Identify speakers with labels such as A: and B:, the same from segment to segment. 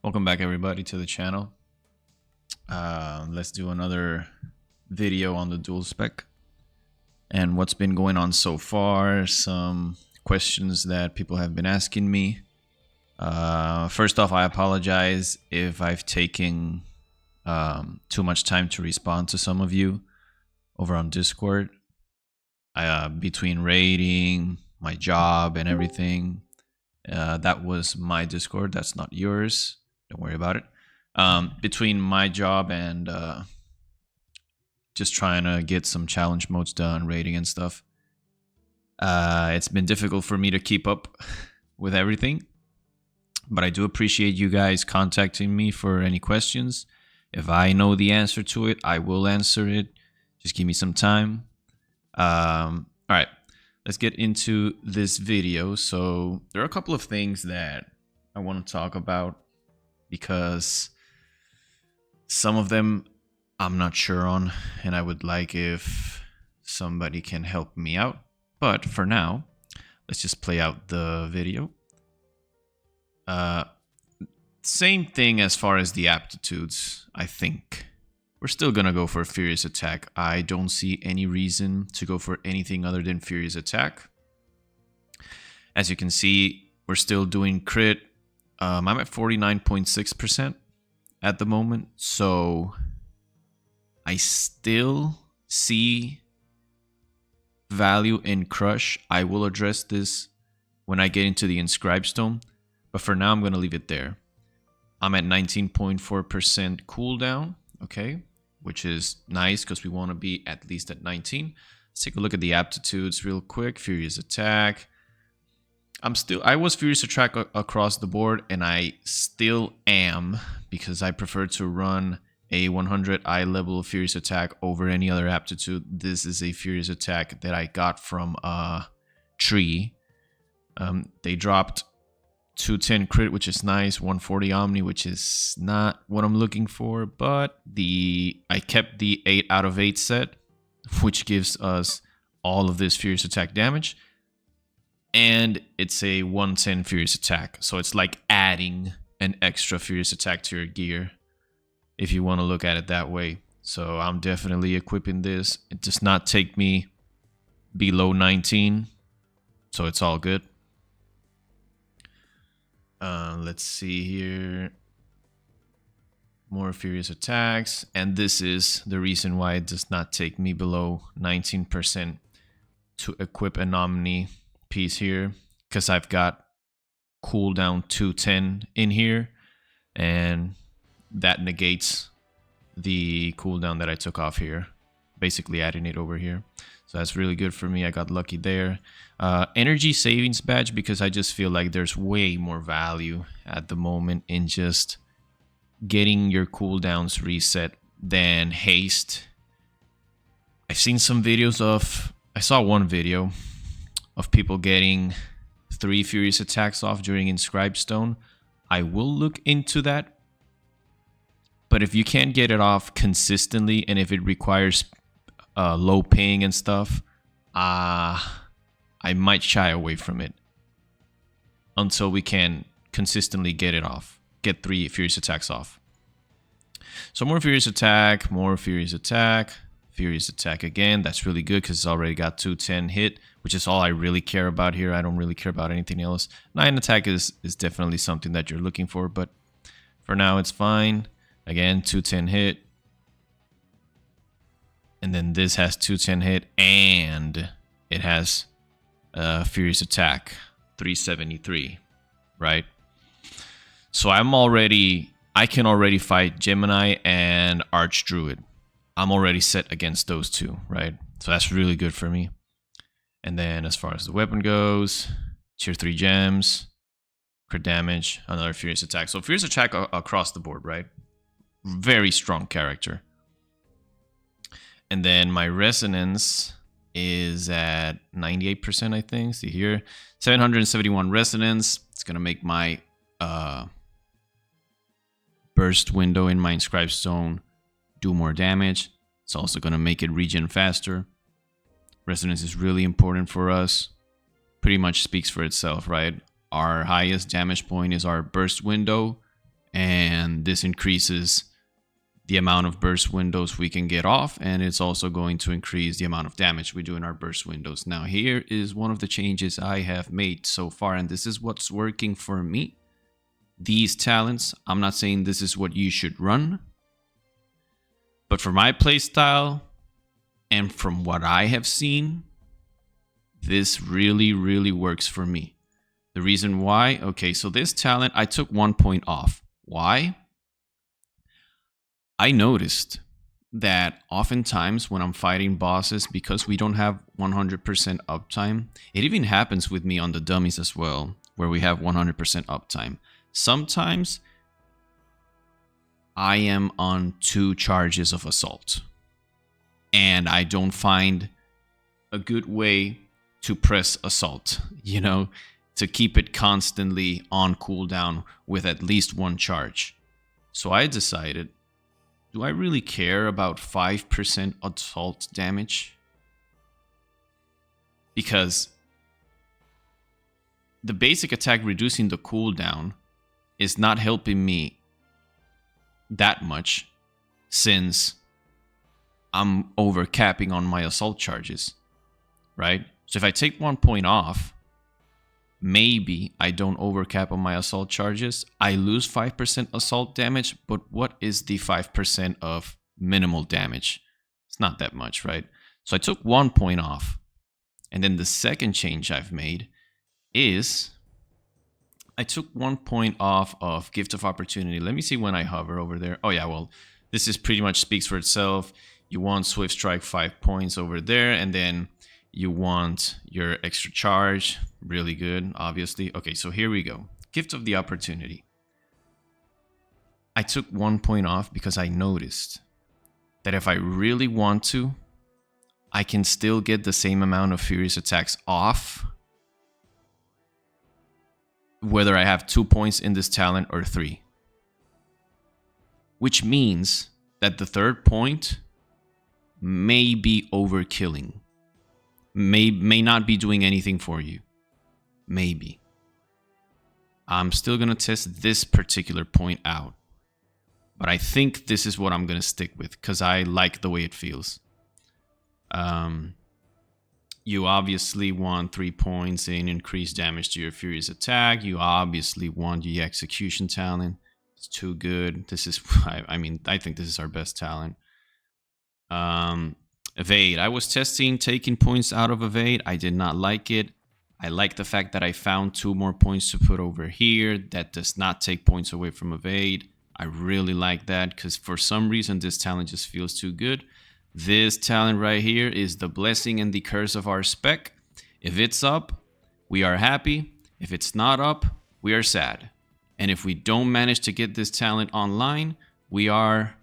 A: Welcome back everybody to the channel. Let's do another video on the dual spec and what's been going on so far, some questions that people have been asking me. First off, I apologize if I've taken too much time to respond to some of you over on Discord. Between raiding, my job and everything, that was my Discord, that's not yours. Don't worry about it. Between my job and just trying to get some challenge modes done, raiding and stuff, it's been difficult for me to keep up with everything. But I do appreciate you guys contacting me for any questions. If I know the answer to it, I will answer it. Just give me some time. All right, let's get into this video. So there are a couple of things that I want to talk about, because some of them I'm not sure on, and I would like if somebody can help me out. But for now, let's just play out the video. Same thing as far as the aptitudes, I think. We're still gonna go for Furious Attack. I don't see any reason to go for anything other than Furious Attack. As you can see, we're still doing crit. I'm at 49.6% at the moment, so I still see value in Crush. I will address this when I get into the Inscribe stone, but for now I'm going to leave it there. I'm at 19.4% cooldown, okay, which is nice because we want to be at least at 19. Let's take a look at the aptitudes real quick. Furious Attack. I was Furious Attack across the board, and I still am, because I prefer to run a 100 eye level Furious Attack over any other aptitude. This is a Furious Attack that I got from a tree. They dropped 210 crit, which is nice, 140 Omni, which is not what I'm looking for, but I kept the 8 out of 8 set, which gives us all of this Furious Attack damage. And it's a 110 Furious Attack, so it's like adding an extra Furious Attack to your gear, if you want to look at it that way. So I'm definitely equipping this. It does not take me below 19, so it's all good. Let's see here. More Furious Attacks, and this is the reason why it does not take me below 19% to equip an Omni piece here, because I've got cooldown 210 in here, and that negates the cooldown that I took off here, basically adding it over here. So that's really good for me. I got lucky there. Energy savings badge, because I just feel like there's way more value at the moment in just getting your cooldowns reset than haste. I've seen some videos of, I saw one video of people getting 3 Furious Attacks off during Inscribe Stone. I will look into that. But if you can't get it off consistently, and if it requires low ping and stuff, I might shy away from it until we can consistently get it off. Get 3 Furious Attacks off. So more Furious Attack, more Furious Attack. Furious Attack again. That's really good because it's already got 210 hit, which is all I really care about here. I don't really care about anything else. 9 attack is definitely something that you're looking for, but for now it's fine. Again, 210 hit. And then this has 210 hit, and it has Furious Attack 373, right? So I can already fight Gemini and Archdruid. I'm already set against those two, right? So that's really good for me. And then as far as the weapon goes, tier 3 gems, crit damage, another Furious Attack. So Furious Attack across the board, right? Very strong character. And then my resonance is at 98%, I think. See here, 771 resonance. It's going to make my burst window in my Inscribe Stone do more damage. It's also going to make it regen faster. Resonance is really important for us. Pretty much speaks for itself, right? Our highest damage point is our burst window, and this increases the amount of burst windows we can get off, and it's also going to increase the amount of damage we do in our burst windows. Now, here is one of the changes I have made so far, and this is what's working for me. These talents, I'm not saying this is what you should run, but for my playstyle and from what I have seen, this really, really works for me. The reason why, okay, so this talent, I took 1 point off. Why? I noticed that oftentimes when I'm fighting bosses, because we don't have 100% uptime, it even happens with me on the dummies as well, where we have 100% uptime. Sometimes I am on 2 charges of assault, and I don't find a good way to press assault, you know, to keep it constantly on cooldown with at least 1 charge. So I decided, do I really care about 5% assault damage? Because the basic attack reducing the cooldown is not helping me that much, since I'm overcapping on my assault charges, right? So if I take 1 point off, maybe I don't overcap on my assault charges. I lose 5% assault damage, but what is the 5% of minimal damage? It's not that much, right? So I took 1 point off. And then the second change I've made is I took 1 point off of Gift of Opportunity. Let me see when I hover over there. Oh yeah, well, this is pretty much speaks for itself. You want Swift Strike 5 points over there, and then you want your extra charge. Really good, obviously. Okay, so here we go. Gift of the Opportunity. I took 1 point off because I noticed that if I really want to, I can still get the same amount of furious attacks off, whether I have 2 points in this talent or 3. Which means that the third point may be overkilling. May not be doing anything for you. Maybe. I'm still going to test this particular point out. But I think this is what I'm going to stick with, because I like the way it feels. You obviously want 3 points in increased damage to your furious attack. You obviously want the execution talent. It's too good. This is, I mean, I think this is our best talent. Evade. I was testing taking points out of Evade. I did not like it. I like the fact that I found 2 more points to put over here. That does not take points away from Evade. I really like that, because for some reason this talent just feels too good. This talent right here is the blessing and the curse of our spec. If it's up, we are happy. If it's not up, we are sad. And if we don't manage to get this talent online, we are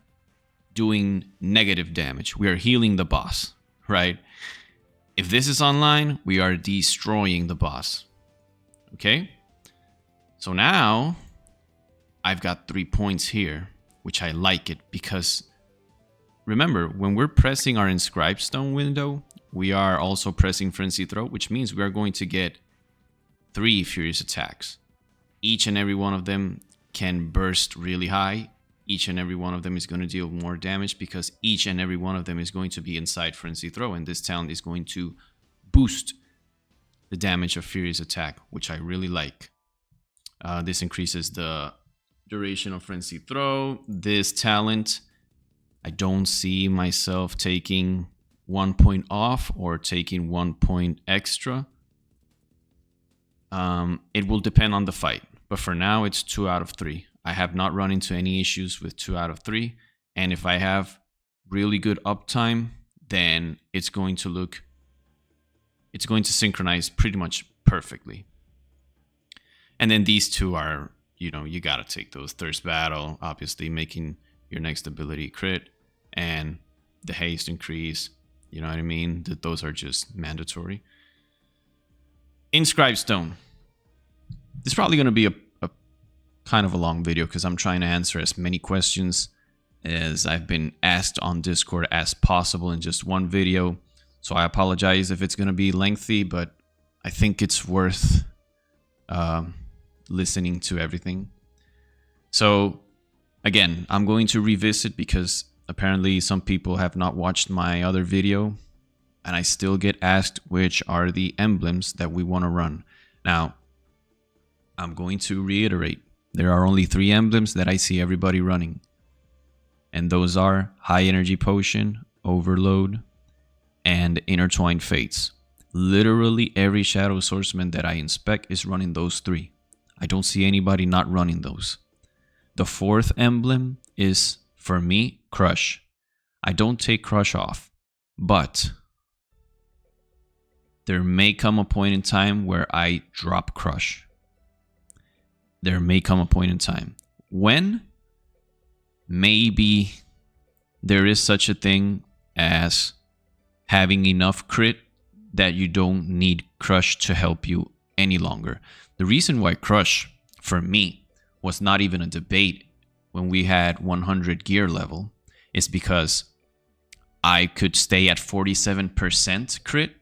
A: doing negative damage. We are healing the boss, right? If this is online, we are destroying the boss. Okay? So now I've got 3 points here, which I like it, because remember, when we're pressing our Inscribe Stone window, we are also pressing Frenzy Throw, which means we are going to get 3 furious attacks. Each and every one of them can burst really high. Each and every one of them is going to deal more damage, because each and every one of them is going to be inside Frenzy Throw, and this talent is going to boost the damage of furious attack, which I really like. This increases the duration of Frenzy Throw. This talent, I don't see myself taking 1 point off or taking 1 point extra. It will depend on the fight, but for now it's 2 out of 3. I have not run into any issues with 2 out of 3, and if I have really good uptime, then it's going to synchronize pretty much perfectly. And then these 2 are, you know, you gotta take those. Thirst Battle, obviously making your next ability crit, and the haste increase, you know what I mean? Those are just mandatory. Inscribe Stone. This is probably going to be a kind of a long video, because I'm trying to answer as many questions as I've been asked on Discord as possible in just one video. So I apologize if it's going to be lengthy, but I think it's worth listening to everything. So again, I'm going to revisit because apparently some people have not watched my other video, and I still get asked which are the emblems that we want to run. Now, I'm going to reiterate, there are only 3 emblems that I see everybody running. And those are High Energy Potion, Overload, and Intertwined Fates. Literally every Shadow Swordsman that I inspect is running those 3. I don't see anybody not running those. The 4th emblem is, for me, Crush. I don't take Crush off, but there may come a point in time where I drop Crush. There may come a point in time. When? Maybe there is such a thing as having enough crit that you don't need Crush to help you any longer. The reason why Crush, for me, was not even a debate when we had 100 gear level is because I could stay at 47% crit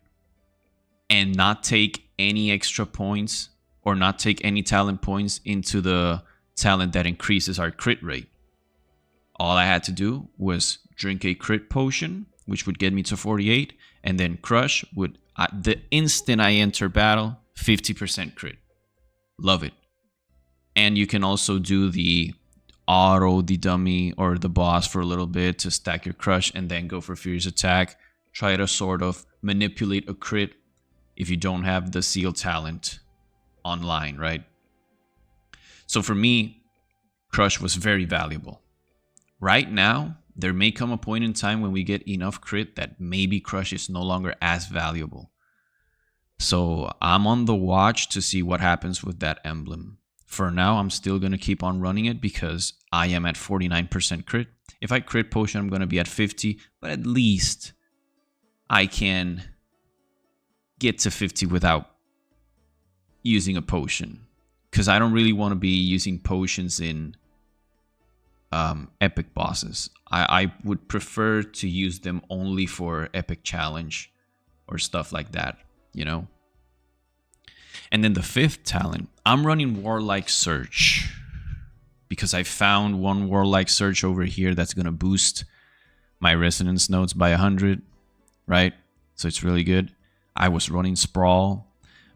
A: and not take any extra points or not take any talent points into the talent that increases our crit rate. All I had to do was drink a crit potion, which would get me to 48, and then Crush would, the instant I enter battle, 50% crit. Love it. And you can also do the auto, the dummy, or the boss for a little bit to stack your Crush and then go for Furious Attack. Try to sort of manipulate a crit if you don't have the seal talent online, right? So for me, Crush was very valuable. Right now, there may come a point in time when we get enough crit that maybe Crush is no longer as valuable. So I'm on the watch to see what happens with that emblem. For now, I'm still going to keep on running it because I am at 49% crit. If I crit potion, I'm going to be at 50, but at least I can get to 50 without using a potion. Because I don't really want to be using potions in epic bosses. I would prefer to use them only for epic challenge or stuff like that, you know? And then the 5th talent, I'm running Warlike Search because I found one Warlike Search over here that's going to boost my resonance nodes by 100, right? So it's really good. I was running Sprawl,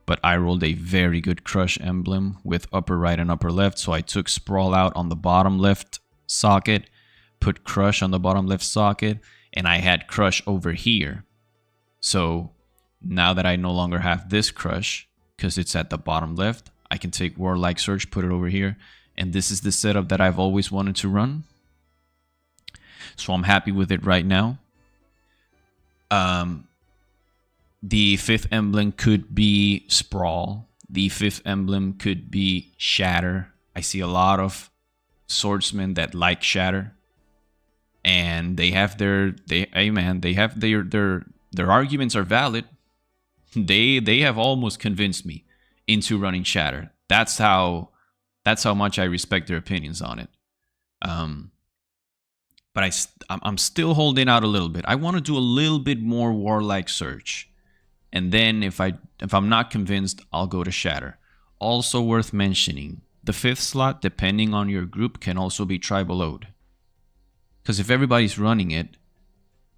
A: but I rolled a very good Crush emblem with upper right and upper left, so I took Sprawl out on the bottom left socket, put Crush on the bottom left socket, and I had Crush over here. So now that I no longer have this Crush, because it's at the bottom left, I can take Warlike Search, put it over here, and this is the setup that I've always wanted to run. So I'm happy with it right now. The 5th emblem could be Sprawl. The 5th emblem could be Shatter. I see a lot of swordsmen that like Shatter, and they have their arguments are valid. They have almost convinced me into running Shatter. That's how much I respect their opinions on it. But I'm still holding out a little bit. I want to do a little bit more Warlike Search, and then if I'm not convinced, I'll go to Shatter. Also worth mentioning, the 5th slot, depending on your group, can also be Tribal Ode. Because if everybody's running it,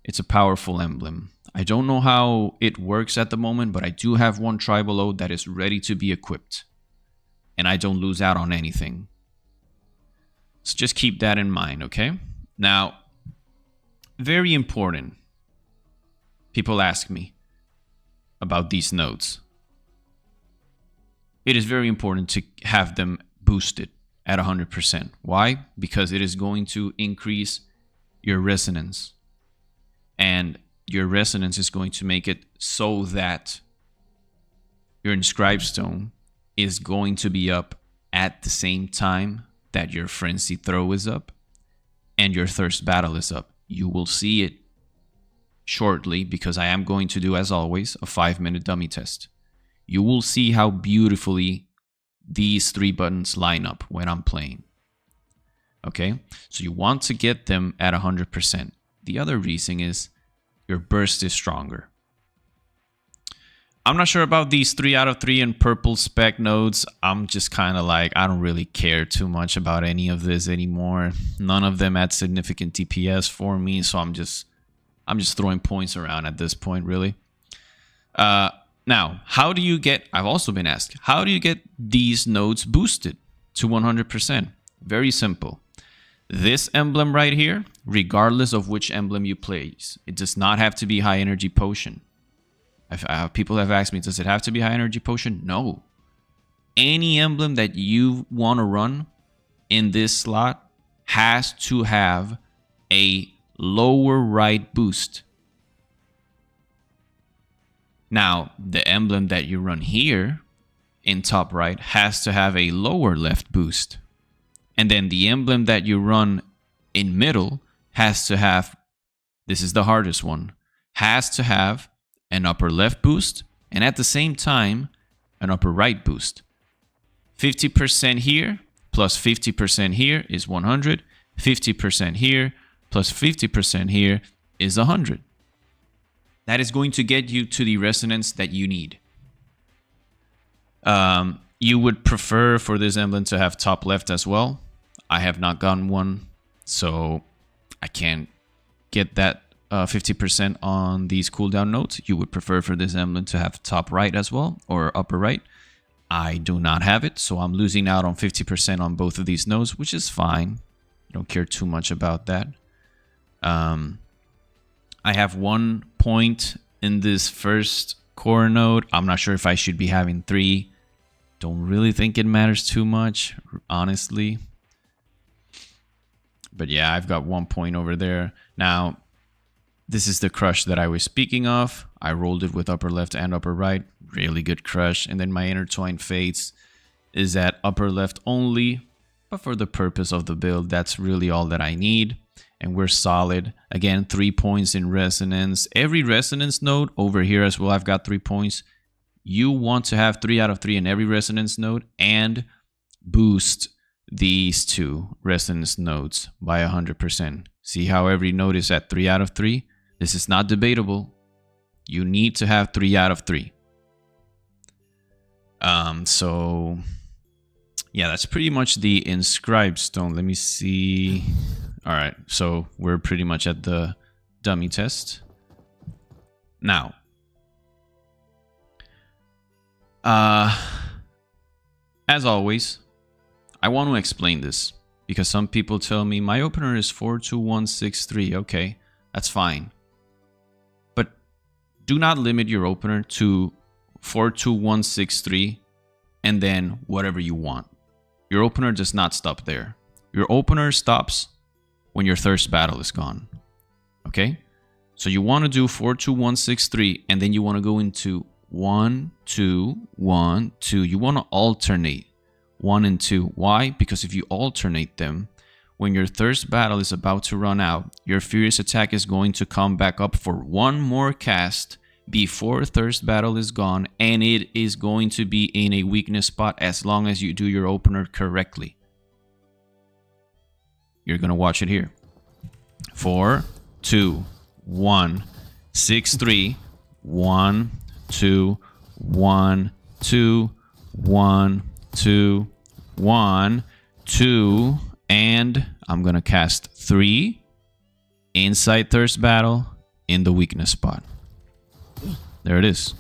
A: it's a powerful emblem. I don't know how it works at the moment, but I do have one Tribal Ode that is ready to be equipped. And I don't lose out on anything. So just keep that in mind, okay? Now, very important. People ask me about these nodes. It is very important to have them boosted at 100%. Why? Because it is going to increase your resonance. And your resonance is going to make it so that your Inscribe Stone is going to be up at the same time that your Frenzy Throw is up and your Thirst Battle is up. You will see it shortly because I am going to do, as always, a 5-minute dummy test. You will see how beautifully these 3 buttons line up when I'm playing. Okay? So you want to get them at 100%. The other reason is your burst is stronger. I'm not sure about these 3 out of 3 and purple spec nodes. I'm just kind of like, I don't really care too much about any of this anymore. None of them add significant DPS for me, so I'm just throwing points around at this point, really. Now, how do you get, I've also been asked, how do you get these nodes boosted to 100%? Very simple. This emblem right here, regardless of which emblem you place, it does not have to be high energy potion. People have asked me, does it have to be high energy potion? No. Any emblem that you want to run in this slot has to have a lower right boost. Now, the emblem that you run here in top right has to have a lower left boost. And then the emblem that you run in middle has to have, this is the hardest one, has to have an upper left boost and at the same time an upper right boost. 50% here plus 50% here is 100. 50% here plus 50% here is 100. That is going to get you to the resonance that you need. You would prefer for this emblem to have top left as well. I have not gotten one, so I can't get that 50% on these cooldown nodes. You would prefer for this emblem to have top right as well, or upper right. I do not have it, so I'm losing out on 50% on both of these nodes, which is fine. I don't care too much about that. I have 1 point in this first core node. I'm not sure if I should be having 3. Don't really think it matters too much, honestly. But yeah, I've got 1 point over there. Now, this is the crush that I was speaking of. I rolled it with upper left and upper right. Really good crush. And then my intertwined fates is at upper left only. But for the purpose of the build, that's really all that I need. And we're solid. Again, 3 points in resonance. Every resonance node over here as well, I've got 3 points. You want to have 3 out of 3 in every resonance node and boost these 2 resonance nodes by 100%. See how every node is at 3 out of 3? This is not debatable. You need to have 3 out of 3. So yeah, that's pretty much the Inscribe stone. Let me see. All right, so we're pretty much at the dummy test. Now, as always, I want to explain this because some people tell me my opener is 42163. Okay, that's fine. But do not limit your opener to 42163 and then whatever you want. Your opener does not stop there. Your opener stops when your thirst battle is gone. Okay? So you want to do 42163 and then you want to go into 1, 2, 1, 2. You want to alternate 1 and 2. Why? Because if you alternate them, when your thirst battle is about to run out, your furious attack is going to come back up for 1 more cast before thirst battle is gone, and it is going to be in a weakness spot as long as you do your opener correctly. You're going to watch it here. 4, 2, 1, 6, 3, 1, 2, 1, 2, 1, 2, 1, 2, and I'm going to cast 3 inside thirst battle in the weakness spot. There it is.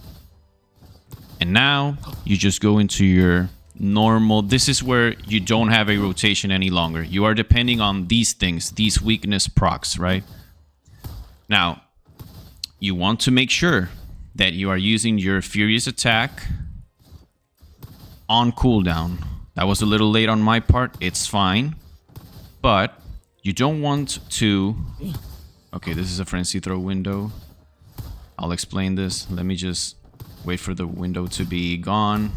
A: And now you just go into your normal. This is where you don't have a rotation any longer. You are depending on these things, these weakness procs, right? Now, you want to make sure that you are using your furious attack on cooldown. That was a little late on my part. It's fine. But you don't want to... Okay, this is a frenzy throw window. I'll explain this. Let me just wait for the window to be gone.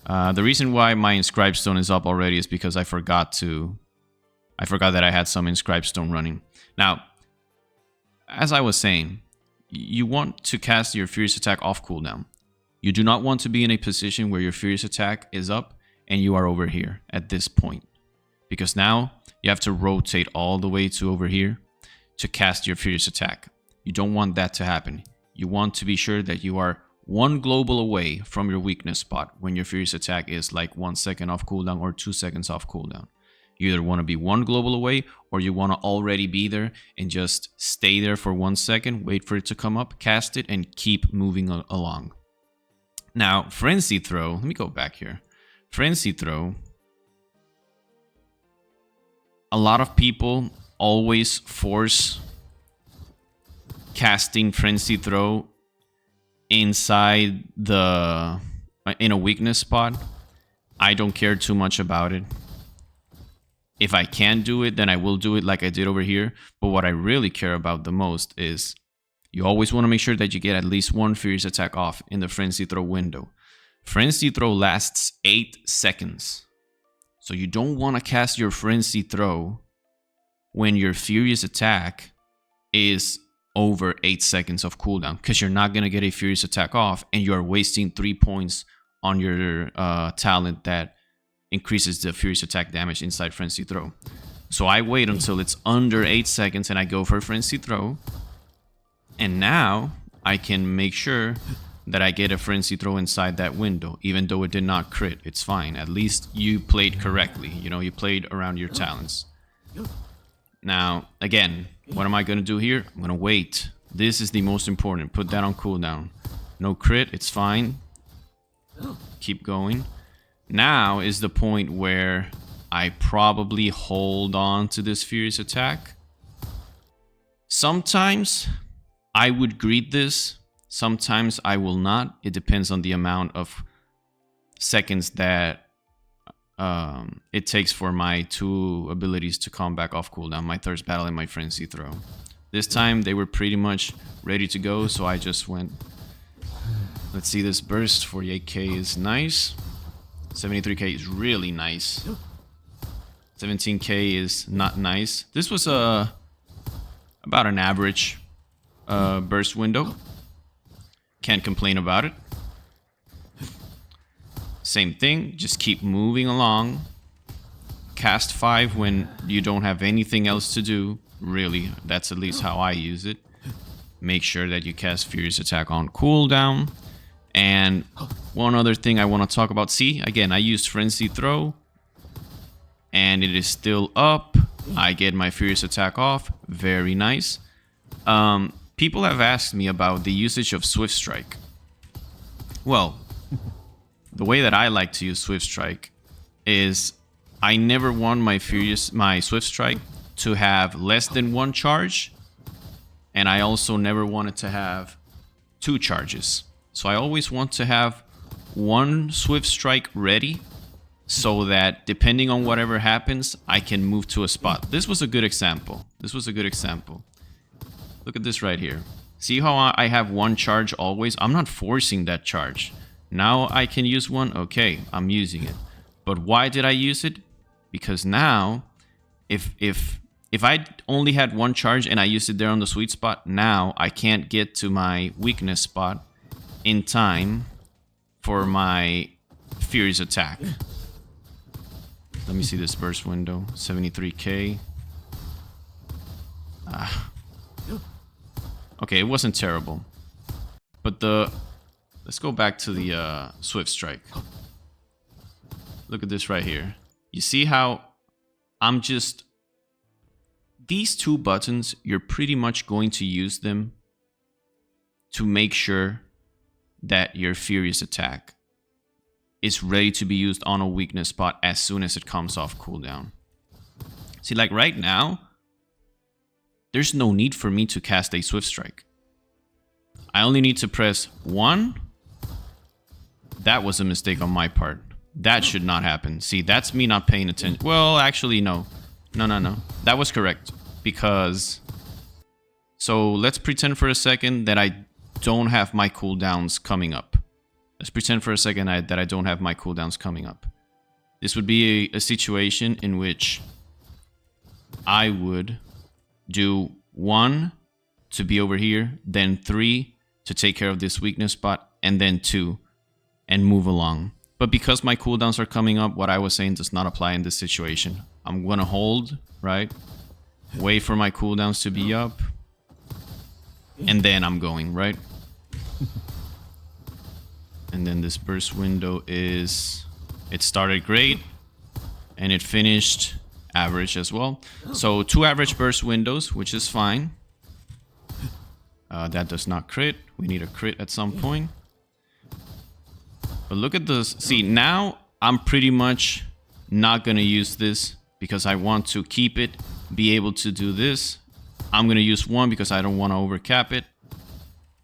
A: The reason why my Inscribe stone is up already is because I forgot that I had some Inscribe stone running. Now, as I was saying, you want to cast your furious attack off cooldown. You do not want to be in a position where your furious attack is up and you are over here at this point. Because now you have to rotate all the way to over here to cast your furious attack. You don't want that to happen. you want to be sure that you are 1 global away from your weakness spot when your Furious Attack is like 1 second off cooldown or 2 seconds off cooldown. You either want to be 1 global away, or you want to already be there and just stay there for 1 second, wait for it to come up, cast it, and keep moving along. Now, Frenzy Throw, let me go back here. Frenzy Throw, a lot of people always force casting Frenzy Throw inside in a weakness spot. I don't care too much about it. If I can do it, then I will do it like I did over here. But what I really care about the most is you always want to make sure that you get at least 1 Furious Attack off in the Frenzy Throw window. Frenzy Throw lasts 8 seconds. So you don't want to cast your Frenzy Throw when your Furious Attack is over 8 seconds of cooldown, because you're not going to get a Furious Attack off and you're wasting 3 points on your talent that increases the Furious Attack damage inside Frenzy Throw. So I wait until it's under 8 seconds and I go for Frenzy Throw. And now I can make sure that I get a Frenzy Throw inside that window, even though it did not crit. It's fine. At least you played correctly. You know, you played around your talents. Now, again, what am I going to do here? I'm going to wait. This is the most important. Put that on cooldown. No crit. It's fine. Keep going. Now is the point where I probably hold on to this Furious Attack. Sometimes I would greet this. Sometimes I will not. It depends on the amount of seconds that it takes for my 2 abilities to come back off cooldown, my Thirst Battle and my Frenzy Throw. This time they were pretty much ready to go, so I just went. Let's see, this burst. 48k is nice. 73k is really nice. 17k is not nice. This was about an average burst window. Can't complain about it. Same thing, just keep moving along. Cast 5 when you don't have anything else to do. Really, that's at least how I use it. Make sure that you cast Furious Attack on cooldown. And one other thing I want to talk about. See, again, I used Frenzy Throw. And it is still up. I get my Furious Attack off. Very nice. People have asked me about the usage of Swift Strike. Well, the way that I like to use Swift Strike is I never want my Swift Strike to have less than 1 charge, and I also never want it to have 2 charges. So I always want to have 1 Swift Strike ready so that depending on whatever happens, I can move to a spot. This was a good example. Look at this right here. See how I have 1 charge always? I'm not forcing that charge. Now I can use 1. Okay, I'm using it. But why did I use it? Because now, if I only had 1 charge and I used it there on the sweet spot, now I can't get to my weakness spot in time for my Furious Attack. Let me see this burst window. 73k. Okay, it wasn't terrible. But let's go back to the Swift Strike. Look at this right here. You see how I'm just... These 2 buttons, you're pretty much going to use them to make sure that your Furious Attack is ready to be used on a weakness spot as soon as it comes off cooldown. See, like right now, there's no need for me to cast a Swift Strike. I only need to press 1. That was a mistake on my part. That should not happen. See, that's me not paying attention. Well, actually, no. No. That was correct. Because... So, let's pretend for a second that I don't have my cooldowns coming up. Let's pretend for a second that I don't have my cooldowns coming up. This would be a situation in which I would do 1 to be over here, then 3 to take care of this weakness spot, and then 2 and move along. But because my cooldowns are coming up, what I was saying does not apply in this situation. I'm gonna hold, right? Wait for my cooldowns to be up, and then I'm going, right? And then this burst window is... It started great. And it finished average as well. So 2 average burst windows, which is fine. That does not crit. We need a crit at some point. But look at this. See, now I'm pretty much not going to use this because I want to keep it, be able to do this. I'm going to use 1 because I don't want to overcap it.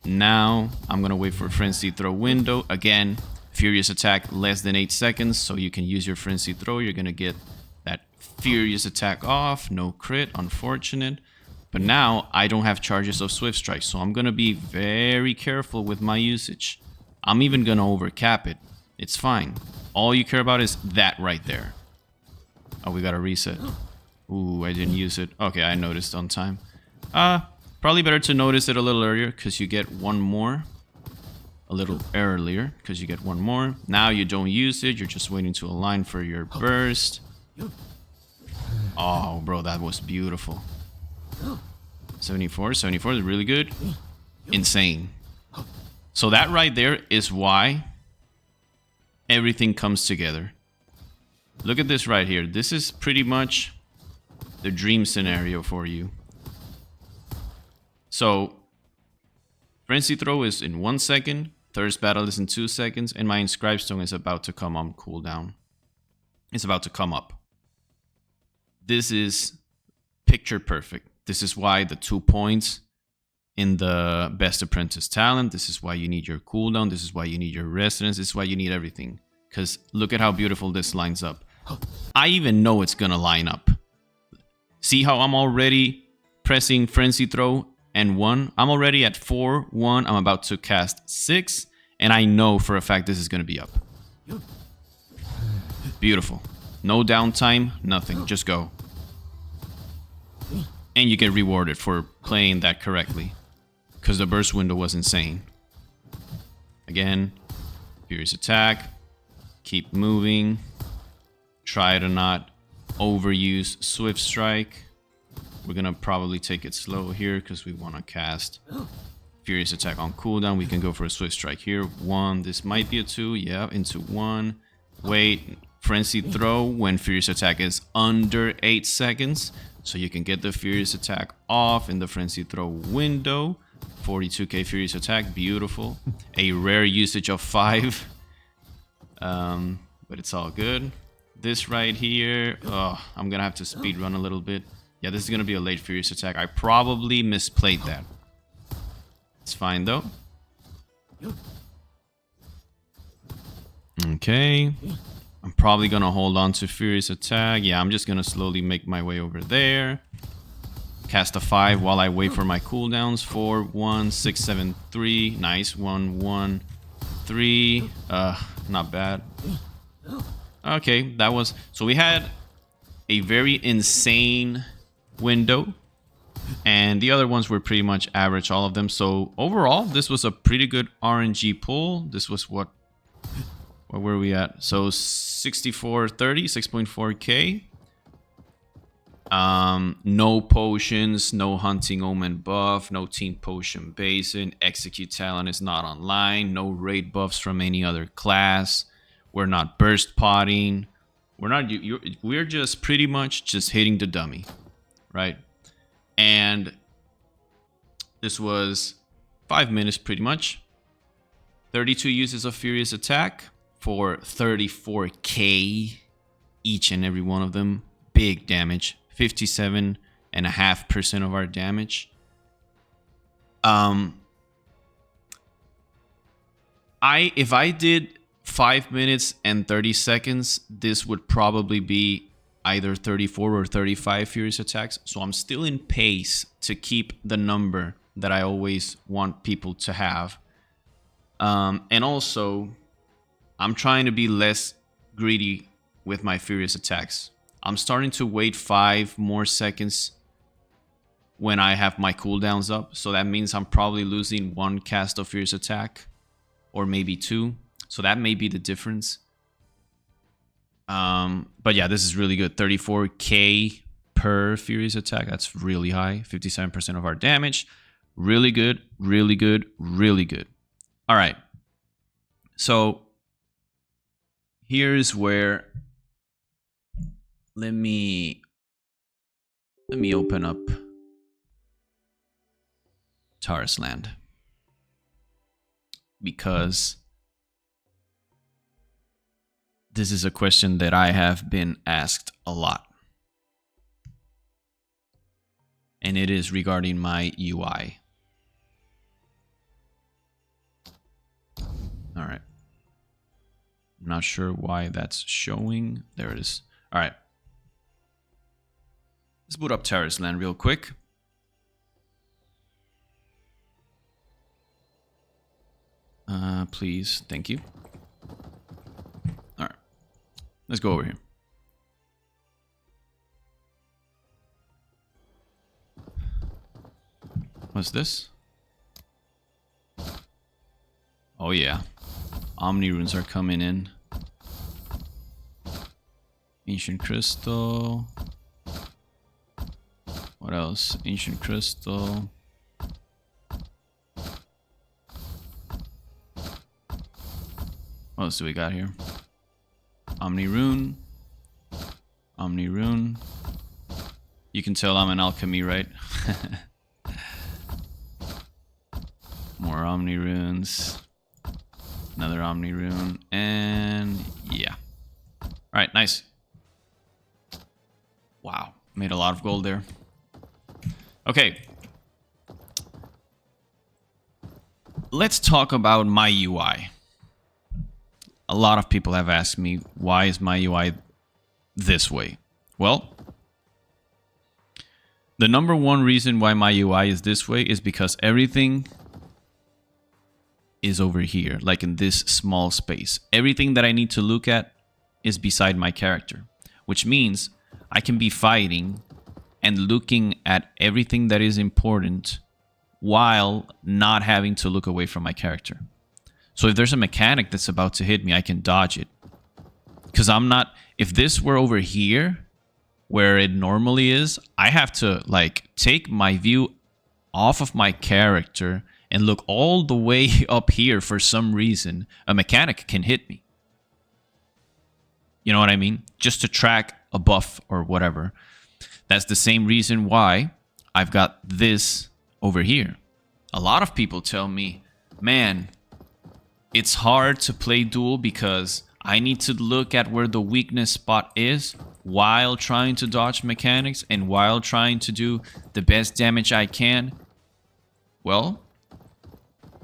A: Now I'm going to wait for Frenzy Throw window. Again, Furious Attack less than 8 seconds, so you can use your Frenzy Throw. You're going to get that Furious Attack off. No crit, unfortunate. But now I don't have charges of Swift Strike, so I'm going to be very careful with my usage. I'm even going to overcap it. It's fine. All you care about is that right there. Oh, we got to reset. Ooh, I didn't use it. Okay, I noticed on time. Probably better to notice it a little earlier because you get 1 more. A little earlier because you get 1 more. Now you don't use it. You're just waiting to align for your burst. Oh, bro, that was beautiful. 74 is really good. Insane. So that right there is why everything comes together. Look at this right here. This is pretty much the dream scenario for you. So Frenzy Throw is in 1 second, Thirst Battle is in 2 seconds, and my Inscribe Stone is about to come on cooldown. It's about to come up. This is picture perfect. This is why the 2 points in the Best Apprentice talent. This is why you need your cooldown. This is why you need your residence. This is why you need everything. Because look at how beautiful this lines up. I even know it's going to line up. See how I'm already pressing Frenzy Throw and 1. I'm already at 4, 1. I'm about to cast 6. And I know for a fact this is going to be up. Beautiful. No downtime, nothing. Just go. And you get rewarded for playing that correctly. Because the burst window was insane. Again, Furious Attack. Keep moving. Try to not overuse Swift Strike. We're going to probably take it slow here because we want to cast Furious Attack on cooldown. We can go for a Swift Strike here. 1. This might be a 2. Yeah, into 1. Wait. Frenzy Throw when Furious Attack is under 8 seconds. So you can get the Furious Attack off in the Frenzy Throw window. 42k Furious Attack. Beautiful. A rare usage of 5. But it's all good. This right here. Oh, I'm going to have to speed run a little bit. Yeah, this is going to be a late Furious Attack. I probably misplayed that. It's fine, though. Okay. I'm probably going to hold on to Furious Attack. Yeah, I'm just going to slowly make my way over there. Cast a 5 while I wait for my cooldowns. 4, 1, 6, 7, 3. Nice. 1, 1, 3. Not bad. Okay, that was... So we had a very insane window. And the other ones were pretty much average, all of them. So overall, this was a pretty good RNG pull. This was what were we at? So 6430, 6.4k. No potions, no hunting omen buff, no team potion basin, execute talent is not online, no raid buffs from any other class. We're not burst potting. We're just pretty much just hitting the dummy, right? And this was 5 minutes pretty much. 32 uses of Furious Attack for 34k each and every one of them. Big damage. 57.5% of our damage. If I did 5 minutes and 30 seconds, this would probably be either 34 or 35 Furious Attacks. So I'm still in pace to keep the number that I always want people to have. And also, I'm trying to be less greedy with my Furious Attacks. I'm starting to wait 5 more seconds when I have my cooldowns up. So that means I'm probably losing 1 cast of Furious Attack. Or maybe 2. So that may be the difference. But yeah, this is really good. 34k per Furious Attack. That's really high. 57% of our damage. Really good, really good, really good. All right. So here's where let me open up Tarisland, because this is a question that I have been asked a lot, and it is regarding my UI. All right. I'm not sure why that's showing. There it is. All right. Let's boot up Tarisland real quick. Please. Thank you. All right. Let's go over here. What's this? Oh, yeah. Omni runes are coming in. Ancient crystal. What else? Ancient crystal. What else do we got here? Omni rune. Omni rune. You can tell I'm an alchemy, right? More Omni runes. Another Omni rune. And yeah. Alright, nice. Wow. Made a lot of gold there. Okay. Let's talk about my UI. A lot of people have asked me, why is my UI this way? Well, the number one reason why my UI is this way is because everything is over here, like in this small space. Everything that I need to look at is beside my character, which means I can be fighting and looking at everything that is important while not having to look away from my character. So if there's a mechanic that's about to hit me, I can dodge it. Because I'm not... If this were over here, where it normally is, I have to, like, take my view off of my character and look all the way up here for some reason. A mechanic can hit me. You know what I mean? Just to track a buff or whatever. That's the same reason why I've got this over here. A lot of people tell me, man, it's hard to play Duel because I need to look at where the weakness spot is while trying to dodge mechanics and while trying to do the best damage I can. Well,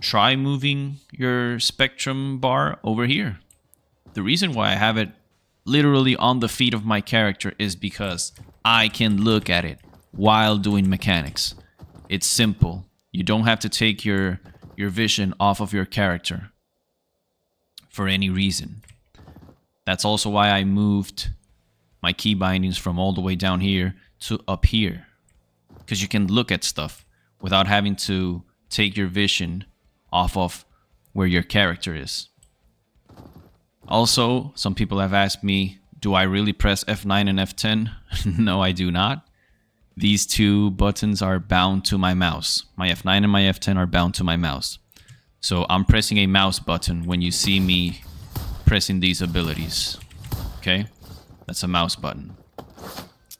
A: try moving your spectrum bar over here. The reason why I have it literally on the feet of my character is because I can look at it while doing mechanics. It's simple. You don't have to take your vision off of your character for any reason. That's also why I moved my key bindings from all the way down here to up here. Because you can look at stuff without having to take your vision off of where your character is. Also, some people have asked me, do I really press F9 and F10? No, I do not. These two buttons are bound to my mouse. My F9 and my F10 are bound to my mouse. So I'm pressing a mouse button when you see me pressing these abilities. Okay? That's a mouse button.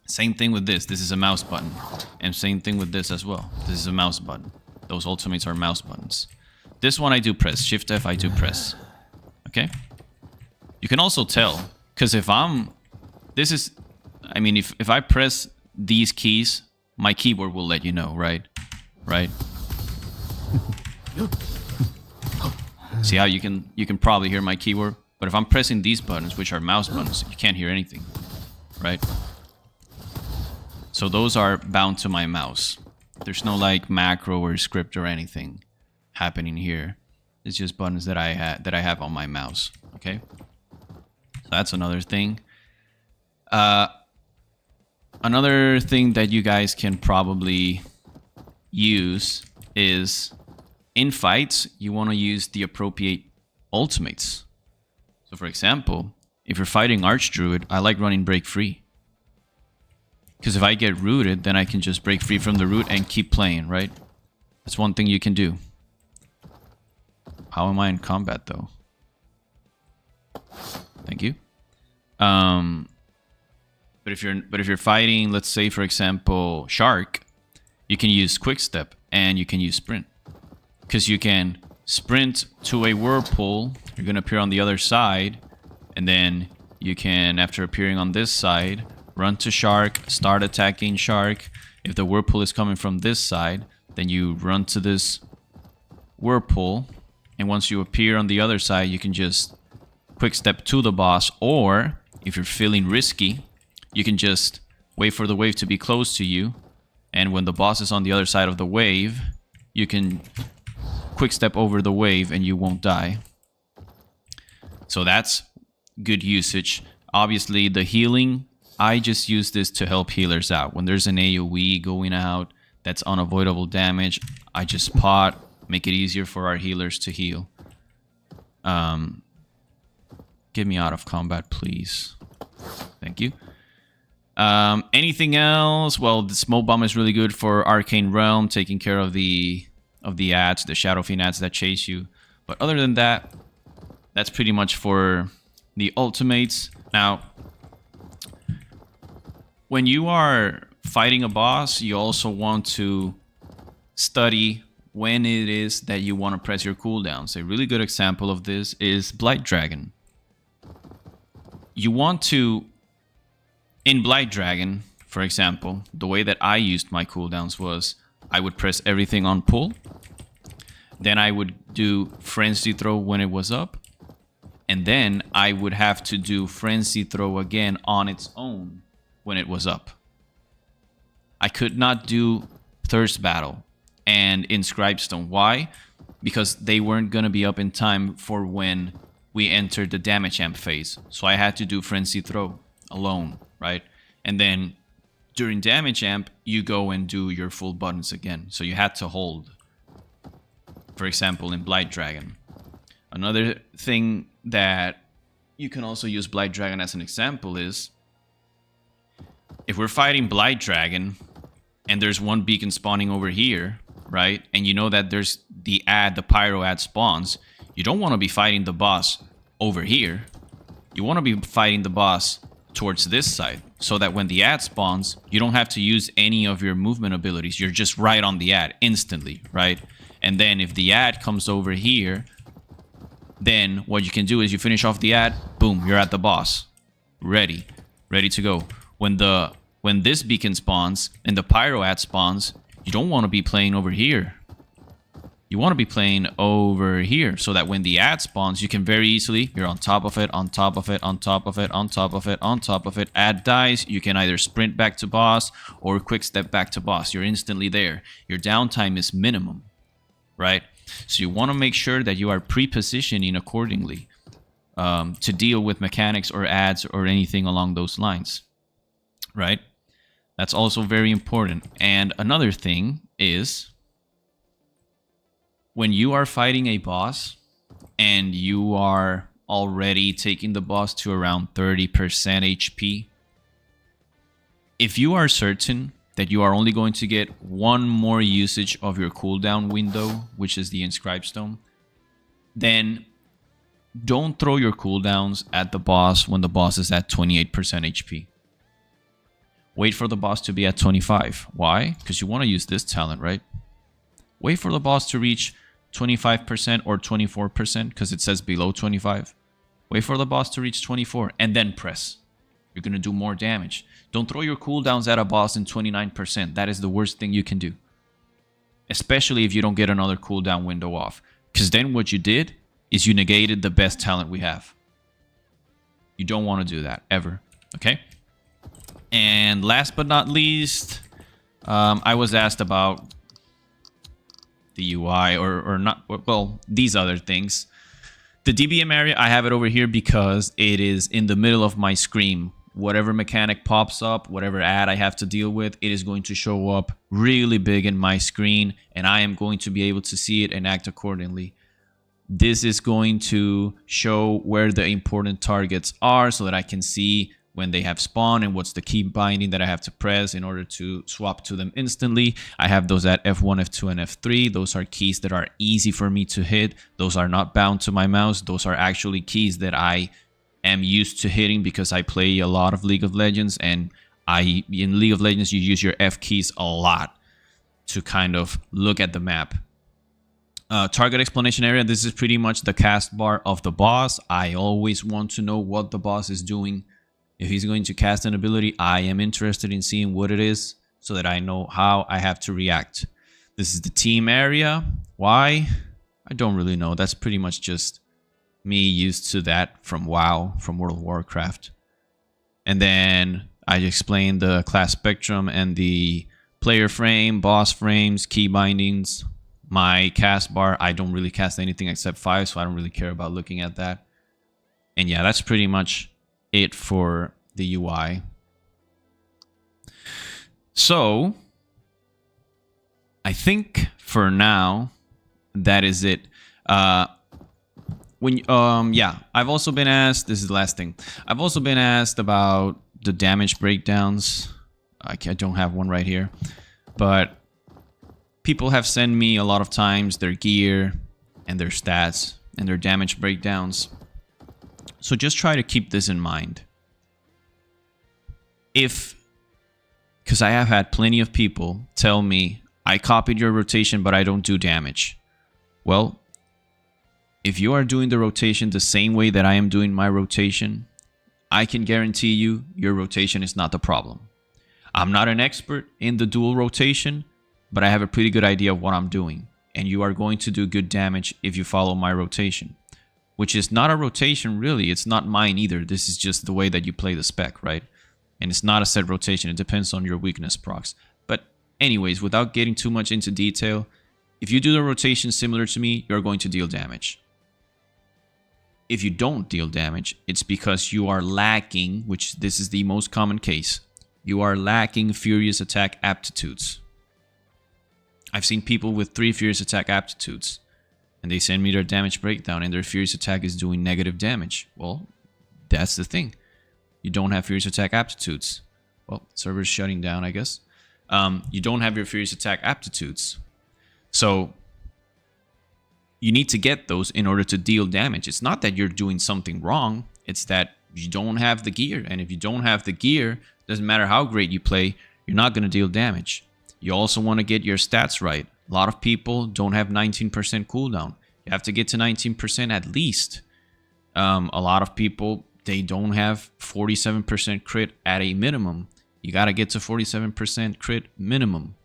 A: Same thing with this. This is a mouse button. And same thing with this as well. This is a mouse button. Those ultimates are mouse buttons. This one I do press. Shift F I do press. Okay? You can also tell, because if I'm... This is... I mean, if I press these keys, my keyboard will let you know, right? Right? See how you can probably hear my keyboard? But if I'm pressing these buttons, which are mouse buttons, you can't hear anything. Right? So those are bound to my mouse. There's no like macro or script or anything happening here. It's just buttons that I have on my mouse. Okay? So that's another thing. Another thing that you guys can probably use is in fights, you want to use the appropriate ultimates. So for example, if you're fighting Archdruid, I like running Break Free. Because if I get rooted, then I can just break free from the root and keep playing, right? That's one thing you can do. How am I in combat though? Thank you. But if you're fighting, let's say for example, Shark, you can use Quick Step and you can use Sprint. Because you can sprint to a whirlpool, you're gonna appear on the other side, and then you can, after appearing on this side, run to Shark, start attacking Shark. If the whirlpool is coming from this side, then you run to this whirlpool, and once you appear on the other side, you can just Quick Step to the boss, or if you're feeling risky, you can just wait for the wave to be close to you, and when the boss is on the other side of the wave, you can Quick Step over the wave and you won't die. So that's good usage. Obviously the healing, I just use this to help healers out. When there's an AoE going out that's unavoidable damage, I just pot, make it easier for our healers to heal. Get me out of combat, please. Thank you. Anything else? Well, the Smoke Bomb is really good for Arcane Realm, taking care of the ads, the Shadow Fiend ads that chase you. But other than that, that's pretty much for the ultimates. Now, when you are fighting a boss, you also want to study when it is that you want to press your cooldowns. A really good example of this is Blight Dragon. You want to, in Blight Dragon, for example, the way that I used my cooldowns was I would press everything on pull, then I would do Frenzy Throw when it was up, and then I would have to do Frenzy Throw again on its own when it was up. I could not do Thirst Battle and Inscribe Stone. Why? Because they weren't going to be up in time for when we entered the damage amp phase. So I had to do Frenzy Throw alone, right? And then during damage amp, you go and do your full buttons again. So you had to hold. For example, in Blight Dragon. Another thing that you can also use Blight Dragon as an example is, if we're fighting Blight Dragon and there's one beacon spawning over here, right? And you know that there's the pyro ad spawns. You don't want to be fighting the boss over here. You want to be fighting the boss towards this side, so that when the ad spawns, you don't have to use any of your movement abilities. You're just right on the ad instantly, right? And then if the ad comes over here, then what you can do is you finish off the ad, boom, you're at the boss. Ready to go. When this beacon spawns and the pyro ad spawns, you don't want to be playing over here. You want to be playing over here, so that when the ad spawns, you can very easily, you're on top of it, on top of it, on top of it, on top of it, on top of it. Ad dies, you can either sprint back to boss or quick step back to boss. You're instantly there. Your downtime is minimum, right? So you want to make sure that you are pre-positioning accordingly to deal with mechanics or ads or anything along those lines, right? That's also very important. And another thing is, when you are fighting a boss and you are already taking the boss to around 30% HP, if you are certain that you are only going to get one more usage of your cooldown window, which is the Inscribe Stone, then don't throw your cooldowns at the boss when the boss is at 28% HP. Wait for the boss to be at 25. Why? Because you want to use this talent, right? Wait for the boss to reach 25% or 24%, because it says below 25. Wait for the boss to reach 24 and then press. You're going to do more damage. Don't throw your cooldowns at a boss in 29%. That is the worst thing you can do. Especially if you don't get another cooldown window off. Because then what you did is you negated the best talent we have. You don't want to do that, ever. Okay? And last but not least, I was asked about the UI or not, well, these other things. The DBM area, I have it over here because it is in the middle of my screen. Whatever mechanic pops up, whatever ad I have to deal with, it is going to show up really big in my screen, and I am going to be able to see it and act accordingly. This is going to show where the important targets are so that I can see when they have spawn and what's the key binding that I have to press in order to swap to them instantly. I have those at F1, F2, and F3. Those are keys that are easy for me to hit. Those are not bound to my mouse. Those are actually keys that I am used to hitting because I play a lot of League of Legends, and in League of Legends you use your F keys a lot to kind of look at the map. Target explanation area. This is pretty much the cast bar of the boss. I always want to know what the boss is doing. If he's going to cast an ability, I am interested in seeing what it is so that I know how I have to react. This is the team area. Why? I don't really know. That's pretty much just me used to that from WoW, from World of Warcraft. And then I explained the class spectrum and the player frame, boss frames, key bindings. My cast bar, I don't really cast anything except 5, so I don't really care about looking at that. And yeah, that's pretty much it for the UI. So I think for now that is it. Yeah, I've also been asked, this is the last thing, I've also been asked about the damage breakdowns. I don't have one right here, but people have sent me a lot of times their gear and their stats and their damage breakdowns. So just try to keep this in mind. Because I have had plenty of people tell me, I copied your rotation, but I don't do damage. Well, if you are doing the rotation the same way that I am doing my rotation, I can guarantee you your rotation is not the problem. I'm not an expert in the dual rotation, but I have a pretty good idea of what I'm doing. And you are going to do good damage if you follow my rotation. Which is not a rotation, really. It's not mine either. This is just the way that you play the spec, right? And it's not a set rotation. It depends on your weakness procs. But anyways, without getting too much into detail, if you do the rotation similar to me, you're going to deal damage. If you don't deal damage, it's because you are lacking, which this is the most common case, you are lacking Furious Attack Aptitudes. I've seen people with 3 Furious Attack Aptitudes, and they send me their damage breakdown, and their Furious Attack is doing negative damage. Well, that's the thing. You don't have Furious Attack Aptitudes. Well, server's shutting down, I guess. You don't have your Furious Attack Aptitudes. So you need to get those in order to deal damage. It's not that you're doing something wrong. It's that you don't have the gear. And if you don't have the gear, doesn't matter how great you play, you're not going to deal damage. You also want to get your stats right. A lot of people don't have 19% cooldown. You have to get to 19% at least. A lot of people, they don't have 47% crit at a minimum. You got to get to 47% crit minimum.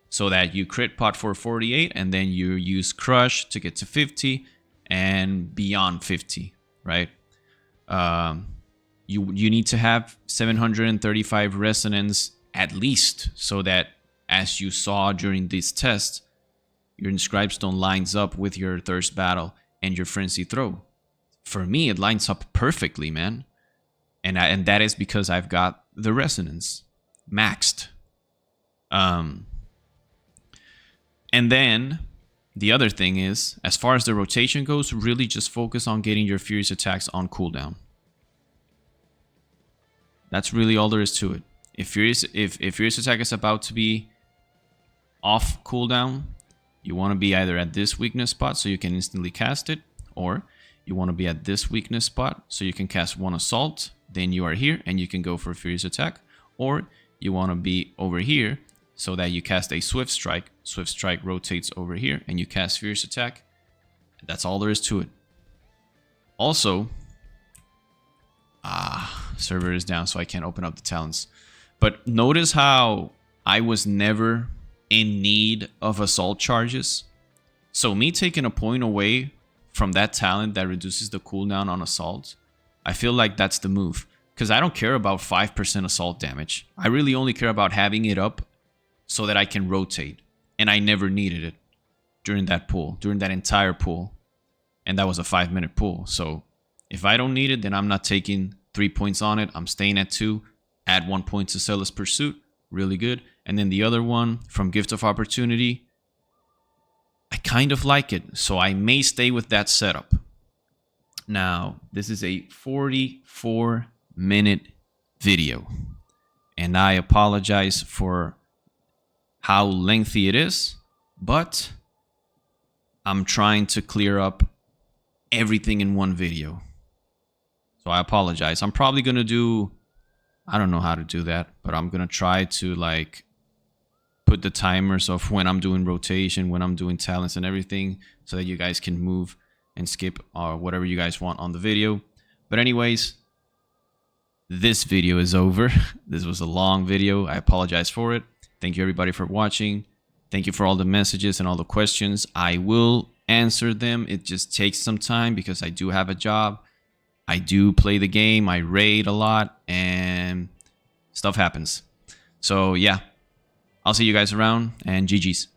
A: So that you crit pot for 48 and then you use crush to get to 50 and beyond 50, right? You need to have 735 resonance at least, so that as you saw during this test, your Inscribe Stone lines up with your Thirst Battle and your Frenzy Throw. For me, it lines up perfectly, man. And that is because I've got the resonance maxed. And then the other thing is, as far as the rotation goes, really just focus on getting your Furious Attacks on cooldown. That's really all there is to it. If Furious Attack is about to be off cooldown, you want to be either at this weakness spot so you can instantly cast it, or you want to be at this weakness spot so you can cast one Assault, then you are here and you can go for a Furious Attack, or you want to be over here so that you cast a Swift Strike. Swift Strike rotates over here and you cast Furious Attack. That's all there is to it. Also, server is down so I can't open up the talents. But notice how I was never in need of assault charges. So me taking a point away from that talent that reduces the cooldown on assault, I feel like that's the move. Because I don't care about 5% assault damage. I really only care about having it up so that I can rotate. And I never needed it during that pool, during that entire pool. And that was a 5-minute pool. So if I don't need it, then I'm not taking 3 points on it. I'm staying at 2. Add 1 point to Zealous Pursuit. Really good. And then the other one from Gift of Opportunity, I kind of like it. So I may stay with that setup. Now, this is a 44-minute video. And I apologize for how lengthy it is, but I'm trying to clear up everything in one video. So I apologize. I'm probably going to do, I don't know how to do that, but I'm going to try to like put the timers of when I'm doing rotation, when I'm doing talents and everything, so that you guys can move and skip or whatever you guys want on the video. But anyways, this video is over. This was a long video. I apologize for it. Thank you everybody for watching. Thank you for all the messages and all the questions. I will answer them. It just takes some time because I do have a job. I do play the game. I raid a lot and stuff happens. So yeah, I'll see you guys around and GG's.